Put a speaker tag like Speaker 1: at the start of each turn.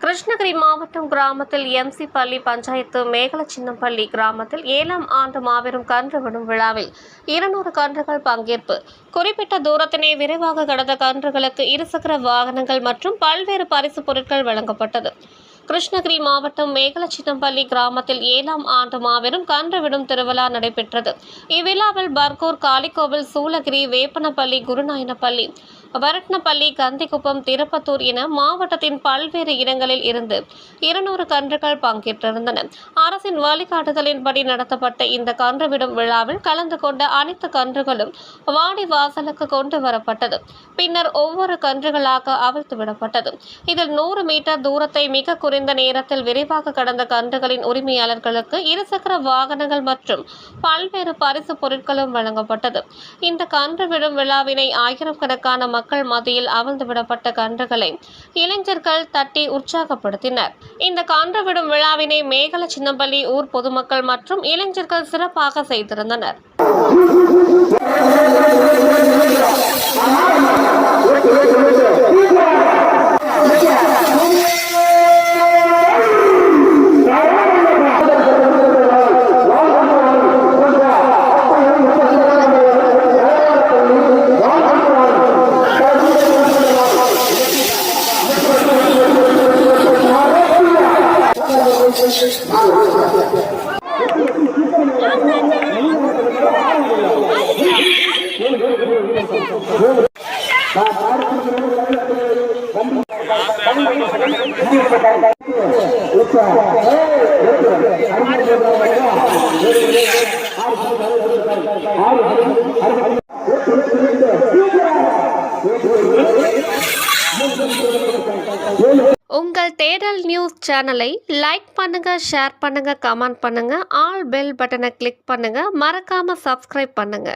Speaker 1: கிருஷ்ணகிரி மாவட்டம் கிராமத்தில் எம்சி பள்ளி பஞ்சாயத்து மேகலச்சின்னப்பள்ளி கிராமத்தில் 7ஆம் ஆண்டு மாபெரும் கன்று விடும் விழாவில் 200 கன்றுகள் பங்கேற்பு. குறிப்பிட்ட தூரத்தினை விரைவாக கடந்த கன்றுகளுக்கு இருசக்கர வாகனங்கள் மற்றும் பல்வேறு பரிசு பொருட்கள் வழங்கப்பட்டது. கிருஷ்ணகிரி மாவட்டம் மேகலச்சின்னப்பள்ளி கிராமத்தில் 7ஆம் ஆண்டு மாபெரும் கன்று விடும் திருவிழா நடைபெற்றது. இவ்விழாவில் பர்கூர், காளிகோவில், சூளகிரி, வேப்பனப்பள்ளி, குருநாயனப்பள்ளி, வரட்னப்பள்ளி, கந்திக்குப்பம், திருப்பத்தூர் என மாவட்டத்தின் பல்வேறு இடங்களில் இருந்து 200 கன்றுகள் பங்கேற்றிருந்தன. அரசின் வழிகாட்டுதலின்படி நடத்தப்பட்ட இந்த கன்றுவிடும் விழாவில் கலந்து கொண்ட அனைத்து கன்றுகளும் வாடி வாசலுக்கு கொண்டு வரப்பட்டது. பின்னர் ஒவ்வொரு கன்றுகளாக அவிழ்த்து விடப்பட்டது. இதில் 100 மீட்டர் தூரத்தை மிக குறைந்த நேரத்தில் விரைவாக கடந்த கன்றுகளின் உரிமையாளர்களுக்கு இருசக்கர வாகனங்கள் மற்றும் பல்வேறு பரிசு பொருட்களும் வழங்கப்பட்டது. இந்த கன்றுவிடும் விழாவினை ஆயிரக்கணக்கான மக்கள் மத்தியில் அவிழ்ந்து விடப்பட்ட கன்றுகளை இளைஞர்கள் தட்டி உற்சாகப்படுத்தினர். இந்த கன்றுவிடும் விழாவினை மேகலச்சின்னப்பள்ளி ஊர் பொதுமக்கள் மற்றும் இளைஞர்கள் சிறப்பாக செய்திருந்தனர். உங்கள் தேடல் நியூஸ் சேனலை லைக் பண்ணுங்க, ஷேர் பண்ணுங்க, கமெண்ட் பண்ணுங்க, ஆல் பெல் பட்டனை கிளிக் பண்ணுங்க, மறக்காம சப்ஸ்கிரைப் பண்ணுங்க.